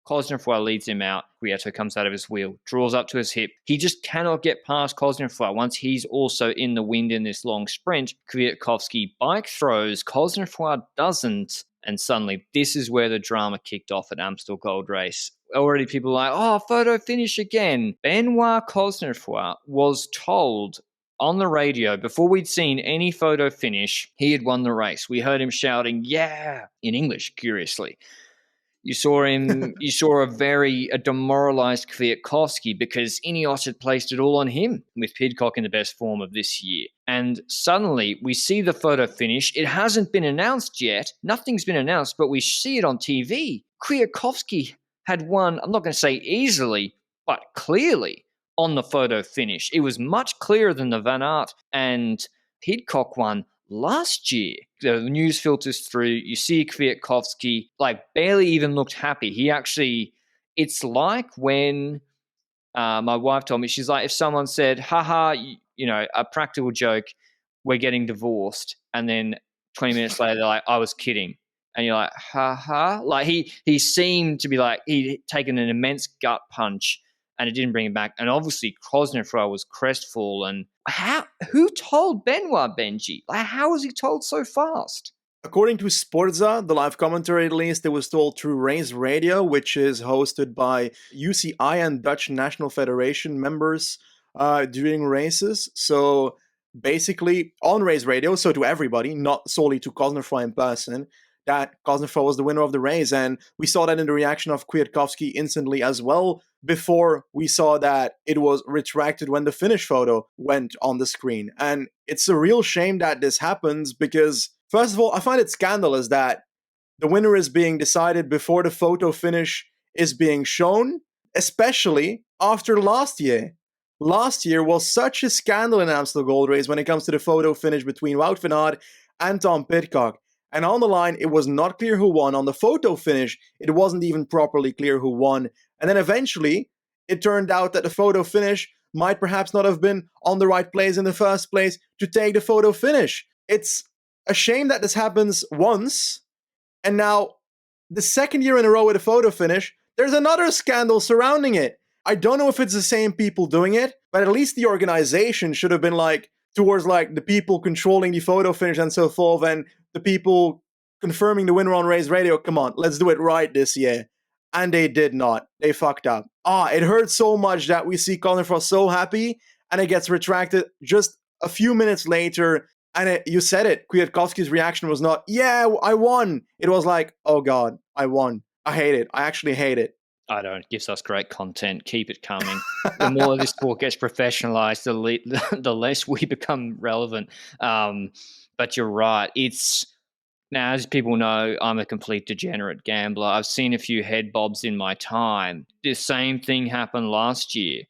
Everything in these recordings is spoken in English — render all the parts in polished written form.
Cosnefroy leads him out. Kwiato comes out of his wheel, draws up to his hip. He just cannot get past Cosnefroy once he's also in the wind in this long sprint. Kwiatkowski bike throws, Cosnefroy doesn't. And suddenly, this is where the drama kicked off at Amstel Gold Race. Already people are like, oh, photo finish again. Benoit Cosnefroy was told on the radio before we'd seen any photo finish, he had won the race. We heard him shouting, yeah, in English, curiously. You saw a demoralized Kwiatkowski because Ineos had placed it all on him with Pidcock in the best form of this year. And suddenly we see the photo finish. It hasn't been announced yet. Nothing's been announced, but we see it on TV. Kwiatkowski had won, I'm not going to say easily, but clearly on the photo finish. It was much clearer than the Van Aert and Pidcock one last year. The news filters through. You see Kwiatkowski barely even looked happy. He actually, it's like when my wife told me, she's like, if someone said, haha, a practical joke, we're getting divorced. And then 20 minutes later, they're like, I was kidding. And you're like, haha. Like he seemed to be like, he'd taken an immense gut punch and it didn't bring him back. And obviously Cosnefroy was crestfallen. Who told Benoit, Benji? How was he told so fast? According to Sporza, the live commentary at least, it was told through Race Radio, which is hosted by UCI and Dutch National Federation members during races. So basically on Race Radio, so to everybody, not solely to Cosnefroy in person, that Cosnefroy was the winner of the race. And we saw that in the reaction of Kwiatkowski instantly as well, before we saw that it was retracted when the finish photo went on the screen. And it's a real shame that this happens because, first of all, I find it scandalous that the winner is being decided before the photo finish is being shown, especially after last year. Last year was such a scandal in Amstel Gold Race when it comes to the photo finish between Wout van Aert and Tom Pidcock. And on the line, it was not clear who won. On the photo finish, it wasn't even properly clear who won. And then eventually, it turned out that the photo finish might perhaps not have been on the right place in the first place to take the photo finish. It's a shame that this happens once. And now, the second year in a row with a photo finish, there's another scandal surrounding it. I don't know if it's the same people doing it, but at least the organization should have been towards the people controlling the photo finish and so forth, and the people confirming the winner on Race Radio. Come on, let's do it right this year. And they did not. They fucked up. It hurts so much that we see Cosnefroy so happy, and it gets retracted just a few minutes later. And you said it, Kwiatkowski's reaction was not, yeah, I won. It was like, oh God, I won. I hate it. I actually hate it. I don't. It gives us great content. Keep it coming. The more this sport gets professionalized, the less we become relevant. But you're right. Now, as people know, I'm a complete degenerate gambler. I've seen a few head bobs in my time. The same thing happened last year.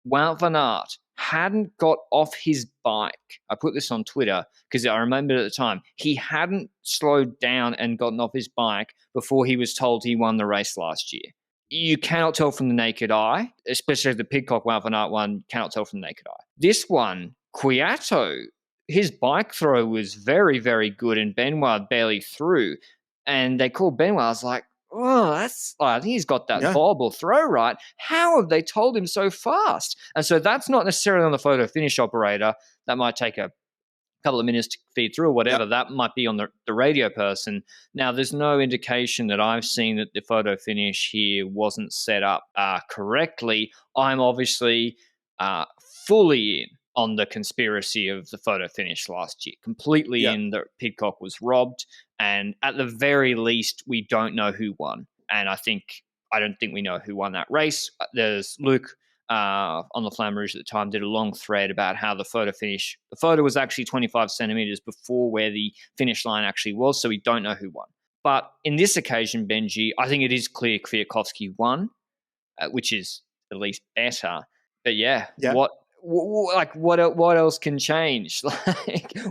Wout van Aert hadn't got off his bike. I put this on Twitter because I remembered at the time. He hadn't slowed down and gotten off his bike before he was told he won the race last year. You cannot tell from the naked eye, especially the Pidcock Wout van Aert one, cannot tell from the naked eye. This one, Kwiato, his bike throw was very, very good and Benoit barely threw. And they called Benoit. I was like, oh, I think he's got that viable throw right. How have they told him so fast? And so that's not necessarily on the photo finish operator. That might take a couple of minutes to feed through or whatever. That might be on the radio person. Now, there's no indication that I've seen that the photo finish here wasn't set up correctly. I'm obviously fully in on the conspiracy of the photo finish last year. Completely in that Pidcock was robbed. And at the very least, we don't know who won. And I don't think we know who won that race. There's Luke on the Flamme Rouge at the time did a long thread about how the photo was actually 25 centimeters before where the finish line actually was, so we don't know who won. But in this occasion, Benji, I think it is clear Kwiatkowski won, which is at least better. But what else can change?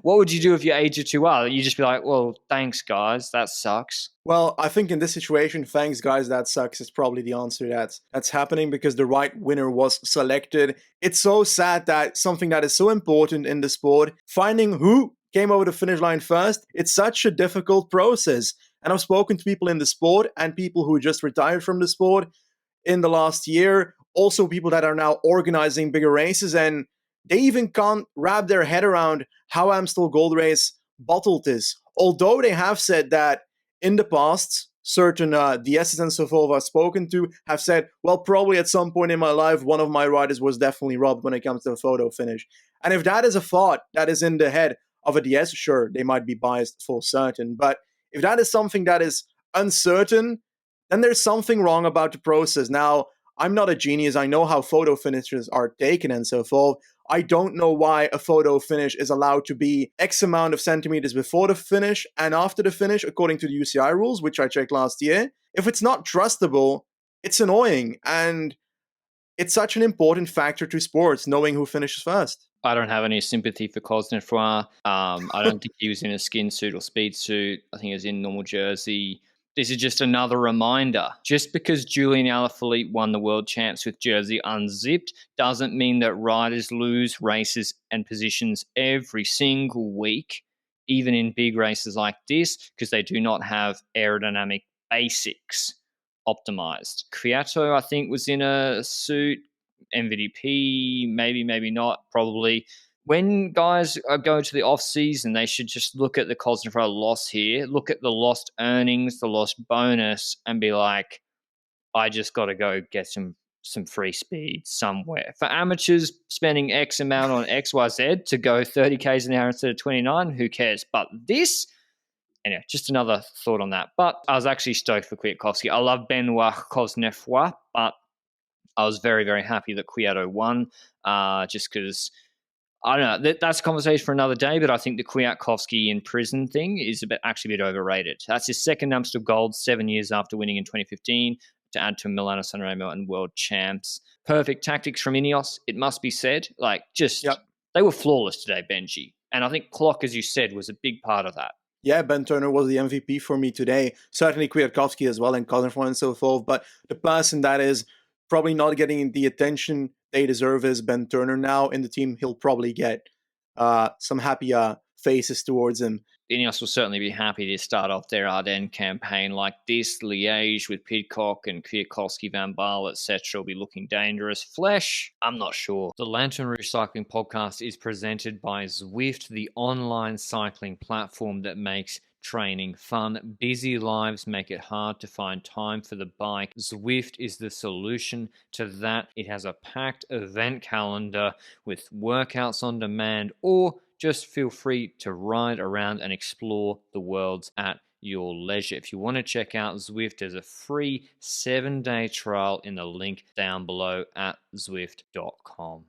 What would you do if your age are too old? You just be like, well, thanks, guys, that sucks. Well, I think in this situation, thanks, guys, that sucks is probably the answer that's happening because the right winner was selected. It's so sad that something that is so important in the sport, finding who came over the finish line first, it's such a difficult process. And I've spoken to people in the sport and people who just retired from the sport in the last year, also people that are now organizing bigger races, and they even can't wrap their head around how Amstel Gold Race bottled this. Although they have said that in the past, certain DSs and so forth I've spoken to have said, well, probably at some point in my life, one of my riders was definitely robbed when it comes to the photo finish. And if that is a thought that is in the head of a DS, sure, they might be biased for certain. But if that is something that is uncertain, then there's something wrong about the process. Now, I'm not a genius. I know how photo finishes are taken and so forth. I don't know why a photo finish is allowed to be X amount of centimeters before the finish and after the finish, according to the UCI rules, which I checked last year. If it's not trustable, it's annoying. And it's such an important factor to sports, knowing who finishes first. I don't have any sympathy for Cosnefroy. I don't think he was in a skin suit or speed suit. I think he was in normal jersey. This is just another reminder. Just because Julian Alaphilippe won the world champs with jersey unzipped doesn't mean that riders lose races and positions every single week, even in big races like this, because they do not have aerodynamic basics optimized. Kwiato, I think, was in a suit. MVDP, maybe not, probably. When guys go to the off season, they should just look at the Cosnefroy loss here, look at the lost earnings, the lost bonus, and be like, I just got to go get some free speed somewhere. For amateurs, spending X amount on XYZ to go 30 k's an hour instead of 29, who cares? But this, anyway, just another thought on that. But I was actually stoked for Kwiatkowski. I love Benoit Cosnefroy, but I was very, very happy that Kwiato won, just because, I don't know, that's a conversation for another day, but I think the Kwiatkowski in prison thing is actually a bit overrated. That's his second Amstel Gold 7 years after winning in 2015, to add to Milano Sanremo and world champs. Perfect tactics from Ineos, it must be said. They were flawless today, Benji. And I think clock, as you said, was a big part of that. Yeah, Ben Turner was the MVP for me today. Certainly Kwiatkowski as well, and Cosnefroy and so forth. But the person that is probably not getting the attention they deserve is Ben Turner now in the team. He'll probably get some happy faces towards him. Ineos will certainly be happy to start off their Ardennes campaign like this. Liège with Pidcock and Kwiatkowski, Van Baal, etc. will be looking dangerous. Flesh, I'm not sure. The Lanterne Rouge Cycling Podcast is presented by Zwift, the online cycling platform that makes training fun. Busy lives make it hard to find time for the bike. Zwift is the solution to that. It has a packed event calendar with workouts on demand, or just feel free to ride around and explore the worlds at your leisure. If you want to check out Zwift, there's a free 7-day trial in the link down below at Zwift.com.